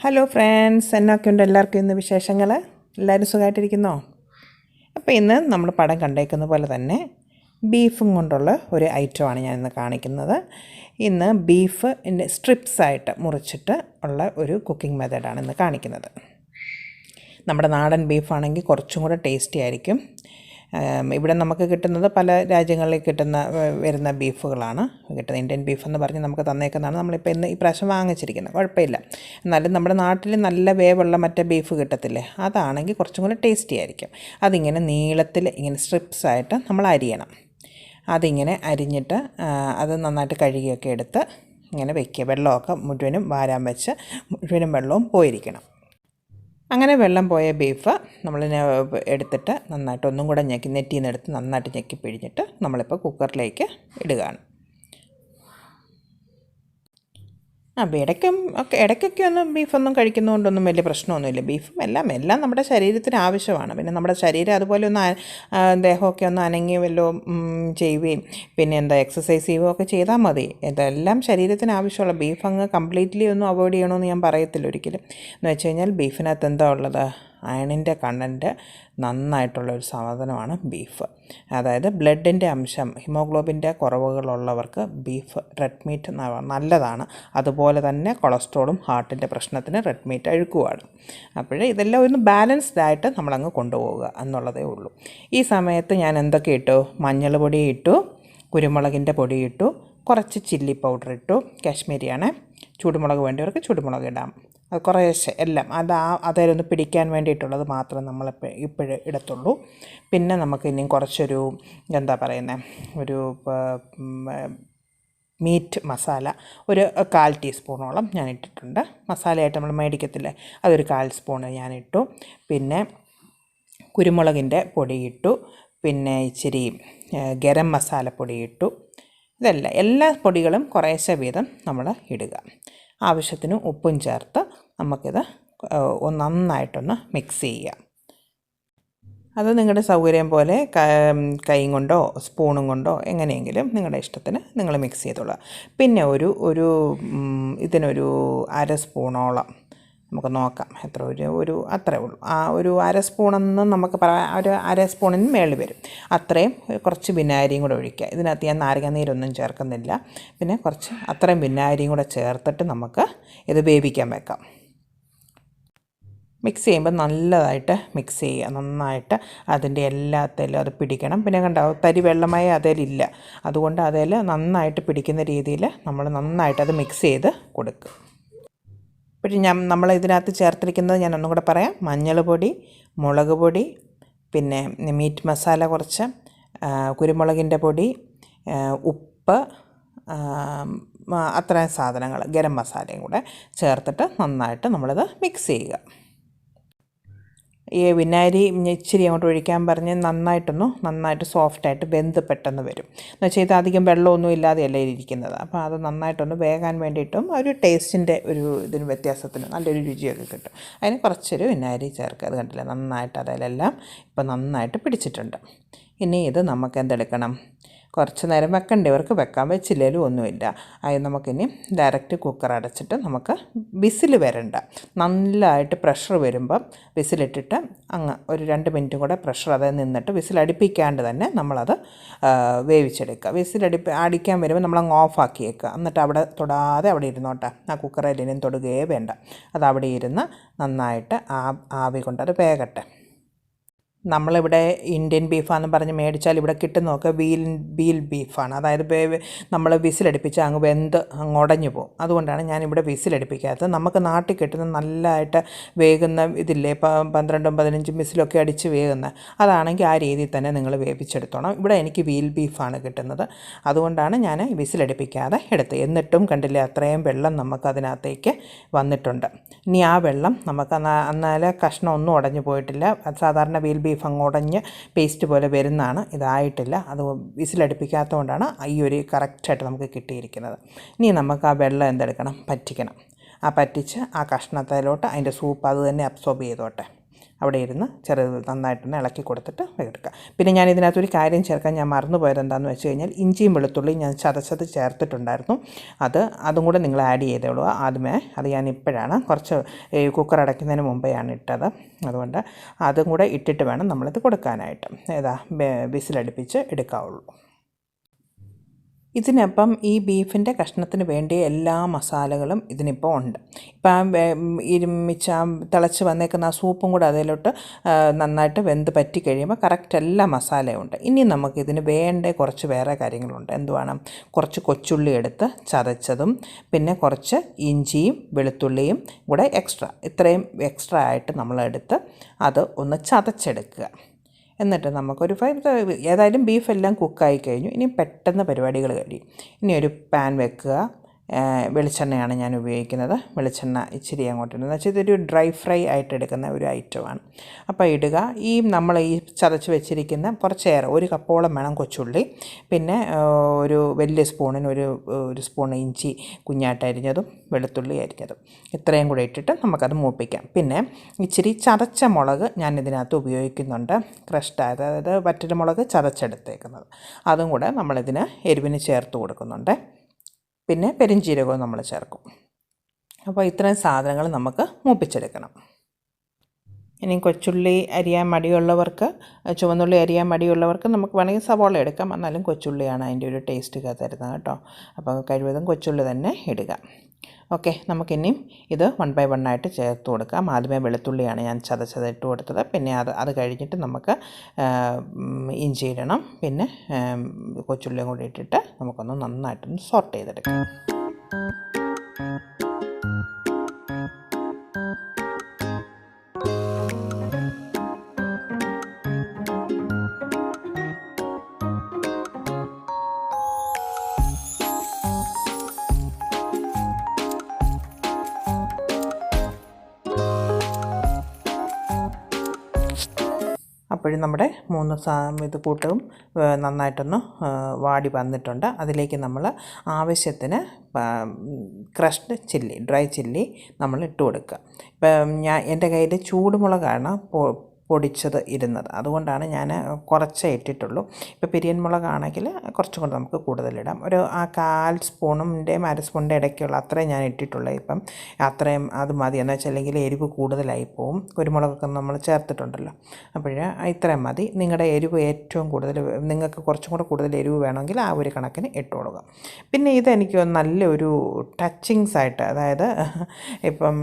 Hello friends, എന്നൊക്കെയുണ്ട് എല്ലാവർക്കും ഇന്ന് വിശേഷങ്ങൾ? എല്ലാവരും സുഖമായിട്ടിരിക്കുന്നോ? അപ്പോൾ ഇന്ന് നമ്മൾ പടം കണ്ടേക്കുന്ന പോലെ തന്നെ ബീഫും കൊണ്ടുള്ള ഒരു ഐറ്റമാണ് ഞാൻ ഇന്ന് കാണിക്കുന്നത്. ഇന്ന് ബീഫ് സ്ട്രിപ്സായിട്ട് മുറിച്ചിട്ട് ഉള്ള ഒരു കുക്കിംഗ് മെത്തേഡാണ് ഇന്ന് കാണിക്കുന്നത്. നമ്മുടെ നാടൻ ബീഫാണെങ്കിൽ കുറച്ചും കൂടെ ടേസ്റ്റി ആയിരിക്കും. ഇവിടെ നമുക്ക് കിട്ടുന്നത് പല രാജ്യങ്ങളിൽ വരുന്ന ബീഫുകളാണ് കിട്ടുന്നത്. ഇന്ത്യൻ ബീഫെന്ന് പറഞ്ഞ് നമുക്ക് തന്നേക്കുന്നതാണ് നമ്മളിപ്പോൾ ഈ പ്രാവശ്യം വാങ്ങിച്ചിരിക്കുന്നത്. കുഴപ്പമില്ല. എന്നാലും നമ്മുടെ നാട്ടിൽ നല്ല വേവുള്ള മറ്റേ ബീഫ് കിട്ടത്തില്ലേ, അതാണെങ്കിൽ കുറച്ചും കൂടെ ടേസ്റ്റി ആയിരിക്കും. അതിങ്ങനെ നീളത്തിൽ ഇങ്ങനെ സ്ട്രിപ്സായിട്ട് നമ്മൾ അരിയണം. അതിങ്ങനെ അരിഞ്ഞിട്ട് അത് നന്നായിട്ട് കഴുകിയൊക്കെ എടുത്ത് ഇങ്ങനെ വയ്ക്കുക. വെള്ളമൊക്കെ മുഴുവനും വാരാൻ വെച്ച് മുഴുവനും വെള്ളവും പോയിരിക്കണം. അങ്ങനെ വെള്ളം പോയ ബീഫ് നമ്മൾ എടുത്തിട്ട് നന്നായിട്ട് ഒന്നും കൂടെ നെറ്റിയിൽ നിന്ന് എടുത്ത് നന്നായിട്ട് ഞെക്കി പിഴിഞ്ഞിട്ട് നമ്മളിപ്പോൾ കുക്കറിലേക്ക് ഇടുകയാണ്. ഇടയ്ക്കൊക്കെ ഒന്നും ബീഫൊന്നും കഴിക്കുന്നതുകൊണ്ടൊന്നും വലിയ പ്രശ്നമൊന്നുമില്ല. ബീഫും എല്ലാം നമ്മുടെ ശരീരത്തിന് ആവശ്യമാണ്. പിന്നെ നമ്മുടെ ശരീരം അതുപോലെ ഒന്ന് ദേഹമൊക്കെ ഒന്ന് അനങ്ങി വല്ലതും ചെയ്യുകയും പിന്നെ എക്സസൈസ് ചെയ്യുകയോ ഒക്കെ ചെയ്താൽ മതി. ഇതെല്ലാം ശരീരത്തിന് ആവശ്യമുള്ള. ബീഫ് അങ്ങ് കംപ്ലീറ്റ്ലി ഒന്നും അവോയ്ഡ് ചെയ്യണമെന്ന് ഞാൻ പറയത്തില്ല ഒരിക്കലും. എന്ന് വെച്ച് കഴിഞ്ഞാൽ ബീഫിനകത്ത് എന്താ ഉള്ളത്? അയണിൻ്റെ കണ്ടൻറ്റ് നന്നായിട്ടുള്ളൊരു സാധനമാണ് ബീഫ്. അതായത് ബ്ലഡിൻ്റെ അംശം, ഹിമോഗ്ലോബിൻ്റെ കുറവുകളുള്ളവർക്ക് ബീഫ് റെഡ് മീറ്റ് നല്ലതാണ്. അതുപോലെ തന്നെ കൊളസ്ട്രോളും ഹാർട്ടിൻ്റെ പ്രശ്നത്തിന് റെഡ് മീറ്റ് അഴുക്കുവാണ്. അപ്പോഴേ ഇതെല്ലാം ഒന്ന് ബാലൻസ്ഡ് ആയിട്ട് നമ്മളങ്ങ് കൊണ്ടുപോവുക എന്നുള്ളതേ ഉള്ളൂ. ഈ സമയത്ത് ഞാൻ എന്തൊക്കെ ഇട്ടു? മഞ്ഞൾ പൊടി ഇട്ടു, കുരുമുളകിൻ്റെ പൊടി ഇട്ടു, കുറച്ച് ചില്ലി പൗഡർ ഇട്ടു. കാശ്മീരിയാണ്. ചുടുമുളക് വേണ്ടിയവർക്ക് ചുടുമുളക് ഇടാം. അത് കുറേശ്ശെ എല്ലാം അതിലൊന്ന് പിടിക്കാൻ വേണ്ടിയിട്ടുള്ളത് മാത്രം ഇപ്പോഴേ ഇടത്തുള്ളൂ. പിന്നെ നമുക്ക് ഇനിയും കുറച്ചൊരു ഒരു മീറ്റ് മസാല ഒരു 1/4 ടീസ്പൂണോളം ഞാൻ ഇട്ടിട്ടുണ്ട്. മസാലയായിട്ട് നമ്മൾ മേടിക്കത്തില്ലേ, അതൊരു 1/4 സ്പൂണ് ഞാനിട്ടു. പിന്നെ കുരുമുളകിൻ്റെ പൊടി ഇട്ടു. പിന്നെ ഇച്ചിരി ഗരം മസാലപ്പൊടി ഇട്ടു. എല്ലാ പൊടികളും കുറേശ്ശെ വീതം നമ്മൾ ഇടുക. ആവശ്യത്തിന് ഉപ്പും ചേർത്ത് നമുക്കിത് നന്നായിട്ടൊന്ന് മിക്സ് ചെയ്യാം. അത് നിങ്ങളുടെ സൗകര്യം പോലെ കൈയും കൊണ്ടോ സ്പൂണും കൊണ്ടോ എങ്ങനെയെങ്കിലും നിങ്ങളുടെ ഇഷ്ടത്തിന് നിങ്ങൾ മിക്സ് ചെയ്തോളുക. പിന്നെ ഇതിനൊരു 1/2 സ്പൂണോളം നമുക്ക് നോക്കാം എത്ര അത്രേ ഉള്ളൂ. ഒരു 1/2 സ്പൂണെന്ന് നമുക്ക് പറയാം. ഒരു 1/2 സ്പൂണിന് മേളിൽ വരും. അത്രയും കുറച്ച് വിനാഗിരിയും കൂടെ ഒഴിക്കുക. ഇതിനകത്ത് ഞാൻ നാരങ്ങാനീരൊന്നും ചേർക്കുന്നില്ല. പിന്നെ അത്രയും വിനാഗിരിയും കൂടെ ചേർത്തിട്ട് നമുക്ക് ഇത് വേവിക്കാൻ വെക്കാം. മിക്സ് ചെയ്യുമ്പോൾ നല്ലതായിട്ട് മിക്സ് ചെയ്യുക. നന്നായിട്ട് അതിൻ്റെ എല്ലാത്തിലും അത് പിടിക്കണം. പിന്നെ തരി വെള്ളമായി അതിലില്ല. അതുകൊണ്ട് അതിൽ നന്നായിട്ട് പിടിക്കുന്ന രീതിയിൽ നമ്മൾ നന്നായിട്ട് അത് മിക്സ് ചെയ്ത് കൊടുക്കുക. പിന്നെ നമ്മൾ ഇതിനകത്ത് ചേർത്തിരിക്കുന്നത് ഞാൻ ഒന്നും കൂടെ പറയാം. മഞ്ഞൾ പൊടി, മുളക് പൊടി, പിന്നെ മീറ്റ് മസാല കുറച്ച്, കുരുമുളകിൻ്റെ പൊടി, ഉപ്പ്, അത്രയും സാധനങ്ങൾ, ഗരം മസാലയും കൂടെ ചേർത്തിട്ട് നന്നായിട്ട് നമ്മളിത് മിക്സ് ചെയ്യുക. ഈ വിനാഗിരി ഇച്ചിരി അങ്ങോട്ട് ഒഴിക്കാൻ പറഞ്ഞ് നന്നായിട്ട് സോഫ്റ്റായിട്ട് വെന്ത് പെട്ടെന്ന് വരും. എന്ന് വെച്ചാൽ ഇത് അധികം വെള്ളമൊന്നും ഇല്ലാതെയല്ലേ ഇരിക്കുന്നത്. അപ്പോൾ അത് നന്നായിട്ടൊന്ന് വേകാൻ വേണ്ടിയിട്ടും ഒരു ടേസ്റ്റിൻ്റെ ഇതിന് വ്യത്യാസത്തിന് നല്ലൊരു രുചിയൊക്കെ കിട്ടും. അതിന് കുറച്ചൊരു വിനാഗിരി ചേർക്കുക. അത് കണ്ടില്ലേ, നന്നായിട്ട് അതിലെല്ലാം ഇപ്പം നന്നായിട്ട് പിടിച്ചിട്ടുണ്ട്. ഇനി ഇത് നമുക്ക് എന്തെടുക്കണം? കുറച്ച് നേരം വെക്കേണ്ടവർക്ക് വെക്കാം, വെച്ചില്ലേലും ഒന്നുമില്ല. അത് നമുക്കിനി ഡയറക്റ്റ് കുക്കർ അടച്ചിട്ട് നമുക്ക് വിസിൽ വരണ്ട. നല്ലതായിട്ട് പ്രഷർ വരുമ്പം വിസിലിട്ടിട്ട് ഒരു 2 മിനിറ്റും കൂടെ പ്രഷർ അതിൽ നിന്നിട്ട് വിസിലടിപ്പിക്കാണ്ട് തന്നെ നമ്മളത് വേവിച്ചെടുക്കുക. അടിക്കാൻ വരുമ്പോൾ നമ്മളങ്ങ് ഓഫാക്കിയേക്കുക. എന്നിട്ട് അവിടെ തൊടാതെ അവിടെ ഇരുന്നോട്ടെ. ആ കുക്കറിൽ ഇനിയും തൊടുകയേ വേണ്ട. അത് അവിടെ ഇരുന്ന് നന്നായിട്ട് ആവി കൊണ്ട് അത് വേകട്ടെ. നമ്മളിവിടെ ഇന്ത്യൻ ബീഫാണെന്ന് പറഞ്ഞ് മേടിച്ചാൽ ഇവിടെ കിട്ടുന്നതൊക്കെ വീൽ ബീഫാണ്. അതായത് നമ്മൾ വിസിലടിപ്പിച്ച് അങ്ങ് വെന്ത് ഉടഞ്ഞു പോകും. അതുകൊണ്ടാണ് ഞാനിവിടെ വിസിലടിപ്പിക്കാത്തത്. നമുക്ക് നാട്ടിൽ കിട്ടുന്ന നല്ലതായിട്ട് വേകുന്ന ഇതില്ലേ, 12-15 വിസിലൊക്കെ അടിച്ച് വേകുന്ന, അതാണെങ്കിൽ ആ രീതിയിൽ തന്നെ നിങ്ങൾ വേവിച്ചെടുത്തോണം. ഇവിടെ എനിക്ക് വീൽ ബീഫാണ് കിട്ടുന്നത്. അതുകൊണ്ടാണ് ഞാൻ വിസിലടിപ്പിക്കാതെ എടുത്തത്. എന്നിട്ടും കണ്ടില്ലേ, അത്രയും വെള്ളം നമുക്ക് അതിനകത്തേക്ക് വന്നിട്ടുണ്ട്. ഇനി ആ വെള്ളം നമുക്ക് എന്നാലേ കഷ്ണം ഒന്നും ഉടഞ്ഞു പോയിട്ടില്ല. സാധാരണ വീൽ ബീഫ് അങ്ങ് ഉടഞ്ഞ് പേസ്റ്റ് പോലെ വരുന്നതാണ്. ഇതായിട്ടില്ല. അത് വിസിലടുപ്പിക്കാത്തതുകൊണ്ടാണ് ഈ ഒരു കറക്റ്റായിട്ട് നമുക്ക് കിട്ടിയിരിക്കുന്നത്. ഇനി നമുക്ക് ആ വെള്ളം എന്തെടുക്കണം? പറ്റിക്കണം. പറ്റിച്ച് ആ കഷ്ണത്തിലോട്ട് അതിൻ്റെ സൂപ്പ് അത് തന്നെ അബ്സോർബ് ചെയ്തോട്ടെ. അവിടെ ഇരുന്ന് നന്നായിട്ടൊന്ന് ഇളക്കി കൊടുത്തിട്ട് എടുക്കുക. പിന്നെ ഞാൻ ഇതിനകത്തൊരു കാര്യം ചേർക്കാൻ ഞാൻ മറന്നുപോയത് എന്താണെന്ന് വെച്ച് കഴിഞ്ഞാൽ ഇഞ്ചിയും വെളുത്തുള്ളിയും ഞാൻ ചതച്ചത് ചേർത്തിട്ടുണ്ടായിരുന്നു. അതും കൂടെ നിങ്ങൾ ആഡ് ചെയ്തോളൂ ആദ്യമേ. അത് ഞാൻ ഇപ്പോഴാണ് കുറച്ച് കുക്കർ അടയ്ക്കുന്നതിന് മുമ്പെയാണ് ഇട്ടത്. അതുകൊണ്ട് അതും കൂടെ ഇട്ടിട്ട് വേണം നമ്മളിത് കൊടുക്കാനായിട്ട്. വിസിലടുപ്പിച്ച് എടുക്കാവുള്ളൂ. ഇതിനപ്പം ഈ ബീഫിൻ്റെ കഷ്ണത്തിന് വേണ്ടിയ എല്ലാ മസാലകളും ഇതിനിപ്പോൾ ഉണ്ട്. ഇപ്പം തിളച്ച് വന്നേക്കുന്ന ആ സൂപ്പും കൂടെ അതിലോട്ട് നന്നായിട്ട് വെന്ത് പറ്റി കഴിയുമ്പോൾ കറക്റ്റ് എല്ലാ മസാലയും ഉണ്ട്. ഇനി നമുക്കിതിന് വേണ്ട കുറച്ച് വേറെ കാര്യങ്ങളുണ്ട്. എന്തുവാണ്? കുറച്ച് കൊച്ചുള്ളി എടുത്ത് ചതച്ചതും പിന്നെ കുറച്ച് ഇഞ്ചിയും വെളുത്തുള്ളിയും കൂടെ ഇത്രയും എക്സ്ട്രാ ആയിട്ട് നമ്മളെടുത്ത് അത് ഒന്ന് ചതച്ചെടുക്കുക. എന്നിട്ട് നമുക്കൊരു ഏതായാലും ബീഫെല്ലാം കുക്കായി കഴിഞ്ഞു. ഇനി പെട്ടെന്ന് പരിപാടികൾ കഴിയും. ഇനി ഒരു പാൻ വെക്കുക. വെളിച്ചെണ്ണയാണ് ഞാൻ ഉപയോഗിക്കുന്നത്. വെളിച്ചെണ്ണ ഇച്ചിരി അങ്ങോട്ടിടുന്നത് വെച്ചാൽ ഇതൊരു ഡ്രൈ ഫ്രൈ ആയിട്ട് എടുക്കുന്ന ഒരു ഐറ്റമാണ്. അപ്പോൾ ഇടുക. നമ്മൾ ഈ ചതച്ച് വെച്ചിരിക്കുന്ന കുറച്ചേറെ 1 കപ്പോളം വേണം കൊച്ചുള്ളി. പിന്നെ ഒരു വലിയ സ്പൂണിന് ഒരു സ്പൂൺ ഇഞ്ചി കുഞ്ഞായിട്ട് അരിഞ്ഞതും വെളുത്തുള്ളി അരിഞ്ഞതും ഇത്രയും കൂടെ ഇട്ടിട്ട് നമുക്കത് മൂപ്പിക്കാം. പിന്നെ ഇച്ചിരി ചതച്ച മുളക് ഞാൻ ഇതിനകത്ത് ഉപയോഗിക്കുന്നുണ്ട്. അതായത് വറ്റൽമുളക് ചതച്ചെടുത്തേക്കുന്നത്. അതും കൂടെ നമ്മളിതിന് എരിവിന് ചേർത്ത് കൊടുക്കുന്നുണ്ട്. പിന്നെ പെരുംജീരകവും നമ്മൾ ചേർക്കും. അപ്പോൾ ഇത്രയും സാധനങ്ങൾ നമുക്ക് മൂപ്പിച്ചെടുക്കണം. ഇനി കൊച്ചുള്ളി അരിയാൻ മടിയുള്ളവർക്ക്, ചുവന്നുള്ളി അരിയാൻ മടിയുള്ളവർക്ക് നമുക്ക് വേണമെങ്കിൽ സവോള എടുക്കാം. എന്നാലും കൊച്ചുള്ളിയാണ് അതിൻ്റെ ഒരു ടേസ്റ്റ് തരുന്നത് കേട്ടോ. അപ്പോൾ കഴിവതും കൊച്ചുള്ളി തന്നെ ഇടുക. ഓക്കെ, നമുക്കിനിയും ഇത് 1 by 1 ആയിട്ട് ചേർത്ത് കൊടുക്കാം. ആദ്യമേ വെളുത്തുള്ളിയാണ് ഞാൻ ചതച്ചതിട്ട് കൊടുത്തത്. പിന്നെ അത് കഴിഞ്ഞിട്ട് നമുക്ക് ഇഞ്ചി ഇടണം. പിന്നെ കൊച്ചുള്ളിയും കൂടി ഇട്ടിട്ട് നമുക്കൊന്ന് നന്നായിട്ടൊന്ന് സോട്ട് ചെയ്തെടുക്കാം. അപ്പോഴും നമ്മുടെ 3 കൂട്ടവും നന്നായിട്ടൊന്ന് വാടി വന്നിട്ടുണ്ട്. അതിലേക്ക് നമ്മൾ ആവശ്യത്തിന് ക്രഷ്ഡ് ചില്ലി, ഡ്രൈ ചില്ലി നമ്മൾ ഇട്ട് കൊടുക്കുക. ഇപ്പം എൻ്റെ കയ്യിൽ ചൂടുമുളകാണ് പൊടിച്ചത് ഇരുന്നത്. അതുകൊണ്ടാണ് ഞാൻ കുറച്ചേ ഇട്ടിട്ടുള്ളൂ. ഇപ്പോൾ പിരിയൻ മുളകാണെങ്കിൽ കുറച്ചും കൂടെ നമുക്ക് കൂടുതലിടാം. ഒരു 1/4 സ്പൂണിൻ്റെയും 1/2 സ്പൂണിൻ്റെ ഇടയ്ക്കുള്ള അത്രയും ഞാൻ ഇട്ടിട്ടുള്ളൂ. ഇപ്പം അത്രയും അത് മതി. എന്ന് വെച്ചാൽ അല്ലെങ്കിൽ എരിവ് കൂടുതലായി പോവും. കുരുമുളകൊക്കെ നമ്മൾ ചേർത്തിട്ടുണ്ടല്ലോ. ഇത്രയും മതി. നിങ്ങളുടെ എരിവ് ഏറ്റവും കൂടുതൽ, നിങ്ങൾക്ക് കുറച്ചും കൂടെ കൂടുതൽ എരിവ് വേണമെങ്കിൽ ആ ഒരു കണക്കിന് ഇട്ടുകൊടുക്കുക. പിന്നെ ഇതെനിക്ക് നല്ലൊരു ടച്ചിങ്സ് ആയിട്ട്, അതായത് ഇപ്പം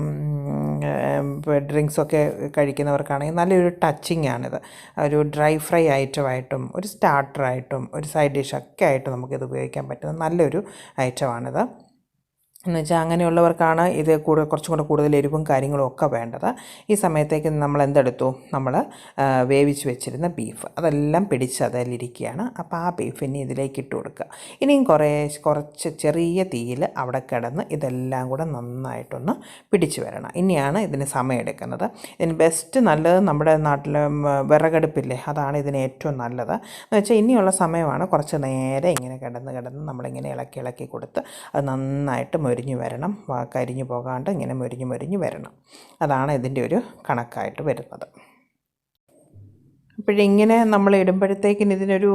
ഡ്രിങ്ക്സൊക്കെ കഴിക്കുന്നവർക്കാണെങ്കിൽ നല്ലൊരു ടച്ചിങ് ആണിത്. ഒരു ഡ്രൈ ഫ്രൈ ഐറ്റമായിട്ടും ഒരു സ്റ്റാർട്ടറായിട്ടും ഒരു സൈഡ് ഡിഷൊക്കെ ആയിട്ട് നമുക്കിത് ഉപയോഗിക്കാൻ പറ്റുന്ന നല്ലൊരു ഐറ്റമാണിത്. എന്ന് വെച്ചാൽ അങ്ങനെയുള്ളവർക്കാണ് ഇത് കുറച്ചും കൂടെ കൂടുതൽ എരിവും കാര്യങ്ങളും ഒക്കെ വേണ്ടത്. ഈ സമയത്തേക്ക് നമ്മൾ എന്തെടുത്തു? നമ്മൾ വേവിച്ച് വെച്ചിരുന്ന ബീഫ് അതെല്ലാം പിടിച്ച് അതിലിരിക്കുകയാണ്. അപ്പോൾ ആ ബീഫ് ഇനി ഇതിലേക്ക് ഇട്ട് കൊടുക്കുക. ഇനിയും കുറച്ച് ചെറിയ തീയിൽ അവിടെ കിടന്ന് ഇതെല്ലാം കൂടെ നന്നായിട്ടൊന്ന് പിടിച്ച് വരണം. ഇനിയാണ് ഇതിന് സമയമെടുക്കുന്നത്. ഇതിന് നല്ലത് നമ്മുടെ നാട്ടിൽ വിറകടുപ്പില്ലേ, അതാണ് ഇതിന് ഏറ്റവും നല്ലത്. എന്ന് വെച്ചാൽ ഇനിയുള്ള സമയമാണ് കുറച്ച് നേരം ഇങ്ങനെ കിടന്ന് നമ്മളിങ്ങനെ ഇളക്കി കൊടുത്ത് അത് നന്നായിട്ട് മൊരിഞ്ഞ് വരണം. കരിഞ്ഞു പോകാണ്ട് ഇങ്ങനെ മൊരിഞ്ഞ് വരണം. അതാണ് ഇതിൻ്റെ ഒരു കണക്കായിട്ട് വരുന്നത്. അപ്പോഴിങ്ങനെ നമ്മൾ ഇടുമ്പോഴത്തേക്കിന് ഇതിനൊരു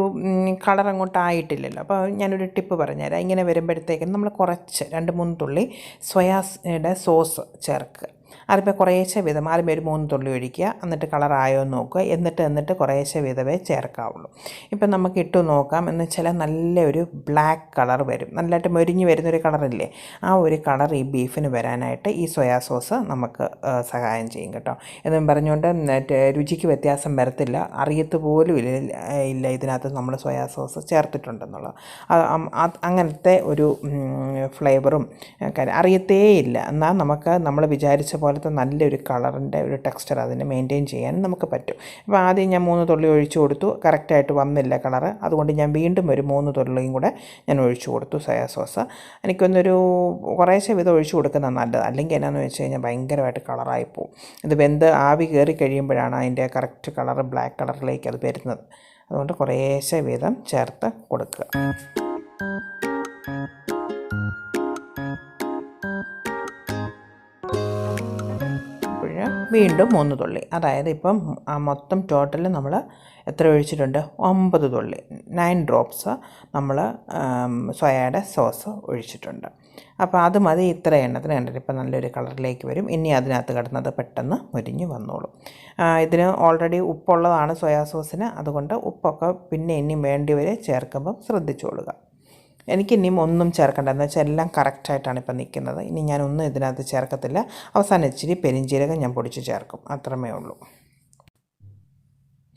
കളർ അങ്ങോട്ട് ആയിട്ടില്ലല്ലോ. അപ്പോൾ ഞാനൊരു ടിപ്പ് പറഞ്ഞുതരാം. ഇങ്ങനെ വരുമ്പോഴത്തേക്കിന് നമ്മൾ കുറച്ച് 2-3 തുള്ളി സോയായുടെ സോസ് ചേർക്കുക. അതിപ്പോൾ കുറേശ്ശെ വീതം ആദ്യമേ ഒരു 3 തുള്ളി ഒഴിക്കുക. എന്നിട്ട് കളറായോ എന്ന് നോക്കുക. എന്നിട്ട് കുറേശ്ശെ വീതമേ ചേർക്കാവുള്ളൂ. ഇപ്പം നമുക്ക് ഇട്ട് നോക്കാം. എന്ന് വെച്ചാൽ നല്ലൊരു ബ്ലാക്ക് കളർ വരും. നല്ലതായിട്ട് മൊരിഞ്ഞ് വരുന്നൊരു കളറില്ലേ, ആ ഒരു കളർ ഈ ബീഫിന് വരാനായിട്ട് ഈ സോയാ സോസ് നമുക്ക് സഹായം ചെയ്യും കേട്ടോ. എന്നും പറഞ്ഞുകൊണ്ട് രുചിക്ക് വ്യത്യാസം വരത്തില്ല. അറിയത്ത് പോലും ഇല്ല ഇതിനകത്ത് നമ്മൾ സോയാ സോസ് ചേർത്തിട്ടുണ്ടെന്നുള്ളത്. അങ്ങനത്തെ ഒരു ഫ്ലേവറും അറിയത്തേ ഇല്ല. എന്നാൽ നമ്മൾ വിചാരിച്ച പോലത്തെ നല്ലൊരു കളറിൻ്റെ ഒരു ടെക്സ്ചർ അതിന് മെയിൻറ്റെയിൻ ചെയ്യാൻ നമുക്ക് പറ്റും. അപ്പോൾ ആദ്യം ഞാൻ 3 തുള്ളി ഒഴിച്ചു കൊടുത്തു. കറക്റ്റായിട്ട് വന്നില്ല കളറ്. അതുകൊണ്ട് ഞാൻ വീണ്ടും ഒരു 3 തുള്ളിയും കൂടെ ഞാൻ ഒഴിച്ചു കൊടുത്തു സോയാ സോസ്. എനിക്കൊന്നൊരു കുറേശ്ശെ വിധം ഒഴിച്ചു കൊടുക്കുന്നത് നല്ലത്. അല്ലെങ്കിൽ എന്നാന്ന് വെച്ച് കഴിഞ്ഞാൽ ഭയങ്കരമായിട്ട് കളറായി പോവും. ഇത് വെന്ത് ആവി കയറി കഴിയുമ്പോഴാണ് അതിൻ്റെ കറക്റ്റ് കളറ് ബ്ലാക്ക് കളറിലേക്ക് അത് വരുന്നത്. അതുകൊണ്ട് കുറേശ്ശെ വീതം ചേർത്ത് കൊടുക്കുക. വീണ്ടും 3 തുള്ളി. അതായത് ഇപ്പം മൊത്തം ടോട്ടൽ നമ്മൾ എത്ര ഒഴിച്ചിട്ടുണ്ട്? 9 തുള്ളി, 9 ഡ്രോപ്സ് നമ്മൾ സോയയുടെ സോസ് ഒഴിച്ചിട്ടുണ്ട്. അപ്പോൾ അത് മതി ഇത്ര എണ്ണത്തിന്. കണ്ടിട്ട് ഇപ്പം നല്ലൊരു കളറിലേക്ക് വരും. ഇനി അതിനകത്ത് കിടന്നത് പെട്ടെന്ന് മുരിഞ്ഞ് വന്നോളും. ഇതിന് ഓൾറെഡി ഉപ്പുള്ളതാണ് സോയാ സോസിന്, അതുകൊണ്ട് ഉപ്പൊക്കെ പിന്നെ ഇനിയും വേണ്ടി വരെ ചേർക്കുമ്പം ശ്രദ്ധിച്ചോളുക. എനിക്കിനിയും ഒന്നും ചേർക്കേണ്ട, എന്ന് വെച്ചാൽ എല്ലാം കറക്റ്റായിട്ടാണ് ഇപ്പം നിൽക്കുന്നത്. ഇനി ഞാനൊന്നും ഇതിനകത്ത് ചേർക്കത്തില്ല. അവസാനം ഇച്ചിരി പെരിഞ്ജീരകം ഞാൻ പൊടിച്ച് ചേർക്കും, അത്രമേ ഉള്ളൂ.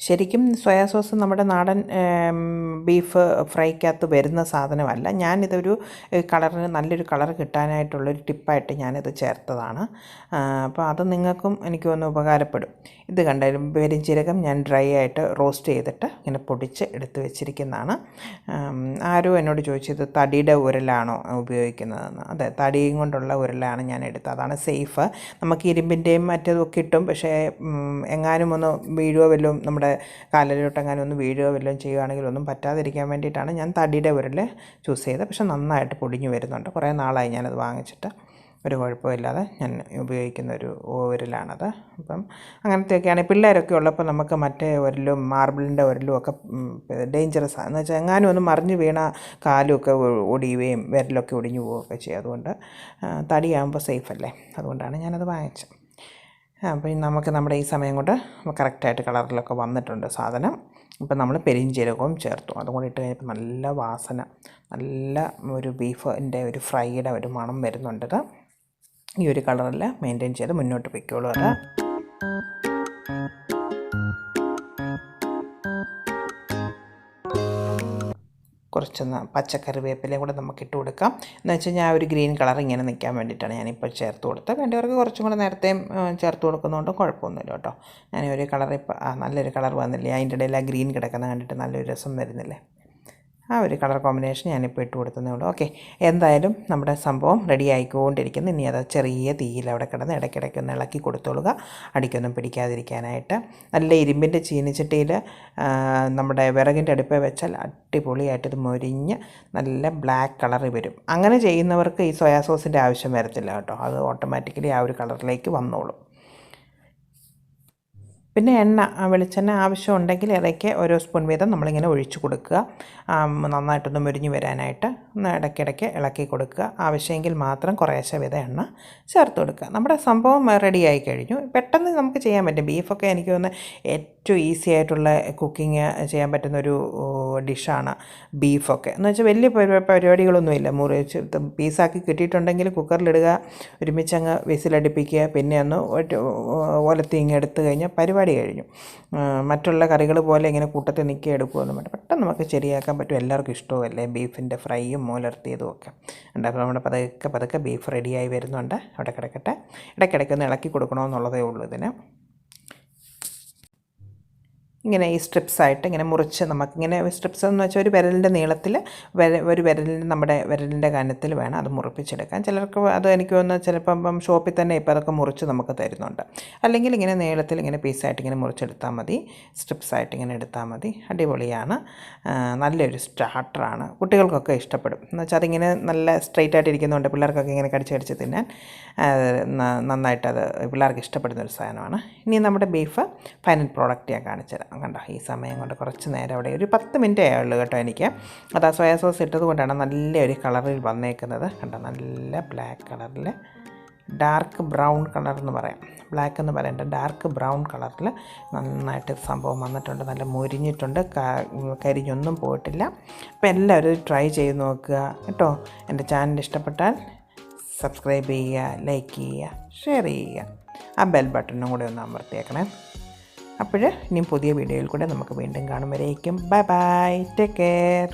ശരിക്കും സോയാ സോസ് നമ്മുടെ നാടൻ ബീഫ് ഫ്രൈക്കകത്ത് വരുന്ന സാധനമല്ല. ഞാനിതൊരു കളറിന് നല്ലൊരു കളർ കിട്ടാനായിട്ടുള്ളൊരു ടിപ്പായിട്ട് ഞാനിത് ചേർത്തതാണ്. അപ്പോൾ അത് നിങ്ങൾക്കും എനിക്കൊന്ന് ഉപകാരപ്പെടും. ഇത് കണ്ടാലും പെരുംജീരകം ഞാൻ ഡ്രൈ ആയിട്ട് റോസ്റ്റ് ചെയ്തിട്ട് ഇങ്ങനെ പൊടിച്ച് എടുത്ത് വെച്ചിരിക്കുന്നതാണ്. ആരോ എന്നോട് ചോദിച്ചത് തടിയുടെ ഉരലാണോ ഉപയോഗിക്കുന്നതെന്ന്. അതെ, തടിയും കൊണ്ടുള്ള ഉരലാണ് ഞാൻ എടുത്തത്. അതാണ് സേഫ്. നമുക്ക് ഇരുമ്പിൻ്റെയും മറ്റേതൊക്കെ കിട്ടും, പക്ഷേ എങ്ങാനും ഒന്ന് വീഴുകയോ വല്ലതും നമ്മുടെ കാലിലോട്ടെങ്ങാനും ഒന്ന് വീഴുകയോ വല്ലതും ചെയ്യുകയാണെങ്കിൽ ഒന്നും പറ്റാതിരിക്കാൻ വേണ്ടിയിട്ടാണ് ഞാൻ തടിയുടെ ഉരൽ ചൂസ് ചെയ്തത്. പക്ഷെ നന്നായിട്ട് പൊടിഞ്ഞു വരുന്നുണ്ട്. കുറേ നാളായി ഞാനത് വാങ്ങിച്ചിട്ട്, ഒരു കുഴപ്പമില്ലാതെ ഞാൻ ഉപയോഗിക്കുന്ന ഒരു ഉരലാണത്. അപ്പം അങ്ങനത്തെയൊക്കെയാണ്. പിള്ളേരൊക്കെ ഉള്ളപ്പോൾ നമുക്ക് മറ്റേ ഉരലും മാർബിളിൻ്റെ ഉരലും ഒക്കെ ഡേഞ്ചറസ് ആണ്. എന്ന് വെച്ചാൽ എങ്ങാനും ഒന്ന് മറിഞ്ഞ് വീണ കാലുമൊക്കെ ഒടിയുകയും വിരലൊക്കെ ഒടിഞ്ഞു പോവുകയൊക്കെ ചെയ്യും. അതുകൊണ്ട് തടിയാകുമ്പോൾ സേഫല്ലേ, അതുകൊണ്ടാണ് ഞാനത് വാങ്ങിച്ചത്. അപ്പോൾ നമുക്ക് നമ്മുടെ ഈ സമയം കൊണ്ട് കറക്റ്റായിട്ട് കളറിലൊക്കെ വന്നിട്ടുണ്ട് സാധനം. ഇപ്പം നമ്മൾ പെരിഞ്ജീരകവും ചേർത്തു. അതും കൂടി ഇട്ട് കഴിഞ്ഞപ്പോൾ നല്ല വാസന, നല്ല ഒരു ബീഫിൻ്റെ ഒരു ഫ്രൈയുടെ ഒരു മണം വരുന്നുണ്ടത്. ഈ ഒരു കളറിൽ മെയിൻറ്റെയിൻ ചെയ്ത് മുന്നോട്ട് പൊയ്ക്കോളൂ. അത് കുറച്ചൊന്ന് പച്ചക്കറിവേപ്പിലയും കൂടെ നമുക്ക് ഇട്ട് കൊടുക്കാം. എന്ന് വെച്ച് കഴിഞ്ഞാൽ ആ ഒരു ഗ്രീൻ കളർ ഇങ്ങനെ നിൽക്കാൻ വേണ്ടിയിട്ടാണ് ഞാനിപ്പോൾ ചേർത്ത് കൊടുത്തത്. വേണ്ടവർക്ക് കുറച്ചും കൂടെ നേരത്തെയും ചേർത്ത് കൊടുക്കുന്നതുകൊണ്ട് കുഴപ്പമൊന്നുമില്ല കേട്ടോ. ഞാൻ ഒരു കളർ ഇപ്പോൾ നല്ലൊരു കളർ വന്നില്ലേ, അതിൻ്റെ ഇടയിൽ ആ ഗ്രീൻ കിടക്കുന്ന കണ്ടിട്ട് നല്ലൊരു രസം വരുന്നില്ലേ. ആ ഒരു കളർ കോമ്പിനേഷൻ ഞാനിപ്പോൾ ഇട്ട് കൊടുത്തതേ ഉള്ളൂ. ഓക്കെ, എന്തായാലും നമ്മുടെ സംഭവം റെഡി ആയിക്കൊണ്ടിരിക്കുന്നു. ഇനി അത് ചെറിയ തീയിൽ അവിടെ കിടന്ന് ഇടയ്ക്കിടയ്ക്കൊന്ന് ഇളക്കി കൊടുത്തോളുക, അടിക്കൊന്നും പിടിക്കാതിരിക്കാനായിട്ട്. നല്ല ഇരുമ്പിൻ്റെ ചീനിച്ചട്ടിയിൽ നമ്മുടെ വിറകിൻ്റെ അടുപ്പിൽ വെച്ചാൽ അടിപൊളിയായിട്ട് ഇത് മൊരിഞ്ഞ് നല്ല ബ്ലാക്ക് കളറിൽ വരും. അങ്ങനെ ചെയ്യുന്നവർക്ക് ഈ സോയാ സോസിൻ്റെ ആവശ്യം വരത്തില്ല കേട്ടോ. അത് ഓട്ടോമാറ്റിക്കലി ആ ഒരു കളറിലേക്ക് വന്നോളും. പിന്നെ വെളിച്ചെണ്ണ ആവശ്യമുണ്ടെങ്കിൽ ഇടയ്ക്ക് ഓരോ സ്പൂൺ വീതം നമ്മളിങ്ങനെ ഒഴിച്ചു കൊടുക്കുക, നന്നായിട്ടൊന്ന് മുരിഞ്ഞ് വരാനായിട്ട്. ഒന്ന് ഇടയ്ക്കിടയ്ക്ക് ഇളക്കി കൊടുക്കുക. ആവശ്യമെങ്കിൽ മാത്രം കുറേശ്ശെ വീതം എണ്ണ ചേർത്ത് കൊടുക്കുക. നമ്മുടെ സംഭവം റെഡിയായി കഴിഞ്ഞു. പെട്ടെന്ന് നമുക്ക് ചെയ്യാൻ പറ്റും. ബീഫൊക്കെ എനിക്ക് തോന്നുന്നു ഏറ്റവും ഈസി ആയിട്ടുള്ള കുക്കിങ് ചെയ്യാൻ പറ്റുന്നൊരു ഡിഷാണ് ബീഫൊക്കെ. എന്ന് വെച്ചാൽ വലിയ പരിപാടികളൊന്നുമില്ല. മുറിച്ച് പീസാക്കി കിട്ടിയിട്ടുണ്ടെങ്കിൽ കുക്കറിലിടുക, ഒരുമിച്ചങ്ങ് വിസിലടിപ്പിക്കുക, പിന്നെ ഒന്ന് ഒലത്തി ഇങ്ങ് എടുത്തു കഴിഞ്ഞാൽ പരിപാടി കഴിഞ്ഞു. മറ്റുള്ള കറികൾ പോലെ ഇങ്ങനെ കൂട്ടത്തിൽ നിൽക്കുക എടുക്കുകയൊന്നും വേണ്ട, പെട്ടെന്ന് നമുക്ക് ശരിയാക്കാൻ പറ്റും. എല്ലാവർക്കും ഇഷ്ടവുമല്ലേ ബീഫിൻ്റെ ഫ്രൈയും മൂലർത്തിയതും ഒക്കെ ഉണ്ട്. അപ്പോൾ നമ്മുടെ പതുക്കെ ബീഫ് റെഡിയായി വരുന്നുണ്ട്. അവിടെ കിടക്കട്ടെ. ഇടയ്ക്കിടയ്ക്കൊന്ന് ഇളക്കി കൊടുക്കണമെന്നുള്ളതേ ഉള്ളൂ ഇതിന്. ഇങ്ങനെ ഈ സ്ട്രിപ്സായിട്ട് ഇങ്ങനെ മുറിച്ച് നമുക്കിങ്ങനെ സ്ട്രിപ്സ് എന്ന് വെച്ചാൽ ഒരു വിരലിൻ്റെ നീളത്തിൽ ഒരു നമ്മുടെ വിരലിൻ്റെ കനത്തിൽ വേണം അത് മുറിപ്പിച്ചെടുക്കാൻ. ചിലർക്ക് അത് എനിക്ക് തോന്നുന്നു ചിലപ്പം ഷോപ്പിൽ തന്നെ ഇപ്പോൾ അതൊക്കെ മുറിച്ച് നമുക്ക് തരുന്നുണ്ട്. അല്ലെങ്കിൽ ഇങ്ങനെ നീളത്തിൽ ഇങ്ങനെ പീസായിട്ട് ഇങ്ങനെ മുറിച്ചെടുത്താൽ മതി, സ്ട്രിപ്സായിട്ട് ഇങ്ങനെ എടുത്താൽ മതി. അടിപൊളിയാണ്, നല്ലൊരു സ്റ്റാർട്ടറാണ്. കുട്ടികൾക്കൊക്കെ ഇഷ്ടപ്പെടും. എന്ന് വെച്ചാൽ അതിങ്ങനെ നല്ല സ്ട്രെയിറ്റ് ആയിട്ട് ഇരിക്കുന്നതുകൊണ്ട് പിള്ളേർക്കൊക്കെ ഇങ്ങനെ കടിച്ച് തിന്നാൻ നന്നായിട്ടത് പിള്ളേർക്ക് ഇഷ്ടപ്പെടുന്നൊരു സാധനമാണ്. ഇനി നമ്മുടെ ബീഫ് ഫൈനൽ പ്രോഡക്റ്റ് ഞാൻ കാണിച്ചു തരാം. കണ്ടോ, ഈ സമയം കൊണ്ട് കുറച്ച് നേരം അവിടെ ഒരു 10 മിനിറ്റേ ആയുള്ളൂ കേട്ടോ എനിക്ക്. അത് ആ സോയാ സോസ് ഇട്ടത് കൊണ്ടാണ് നല്ലൊരു കളറിൽ വന്നേക്കുന്നത്. കണ്ടോ, നല്ല ബ്ലാക്ക് കളറിൽ, ഡാർക്ക് ബ്രൗൺ കളർ എന്ന് പറയാം, ബ്ലാക്ക് എന്ന് പറയണ്ട, ഡാർക്ക് ബ്രൗൺ കളറിൽ നന്നായിട്ട് സംഭവം വന്നിട്ടുണ്ട്. നല്ല മുരിഞ്ഞിട്ടുണ്ട്, കരിഞ്ഞൊന്നും പോയിട്ടില്ല. അപ്പോൾ എല്ലാവരും ട്രൈ ചെയ്ത് നോക്കുക കേട്ടോ. എൻ്റെ ചാനൽ ഇഷ്ടപ്പെട്ടാൽ സബ്സ്ക്രൈബ് ചെയ്യുക, ലൈക്ക് ചെയ്യുക, ഷെയർ ചെയ്യുക. ആ ബെൽ ബട്ടണും കൂടെ ഒന്ന് അമർത്തിയേക്കണേ. അപ്പോൾ ഇനിയും പുതിയ വീഡിയോയിൽ കൂടെ നമുക്ക് വീണ്ടും കാണും. വരേക്കും ബൈ ബൈ, ടേക്ക് കെയർ.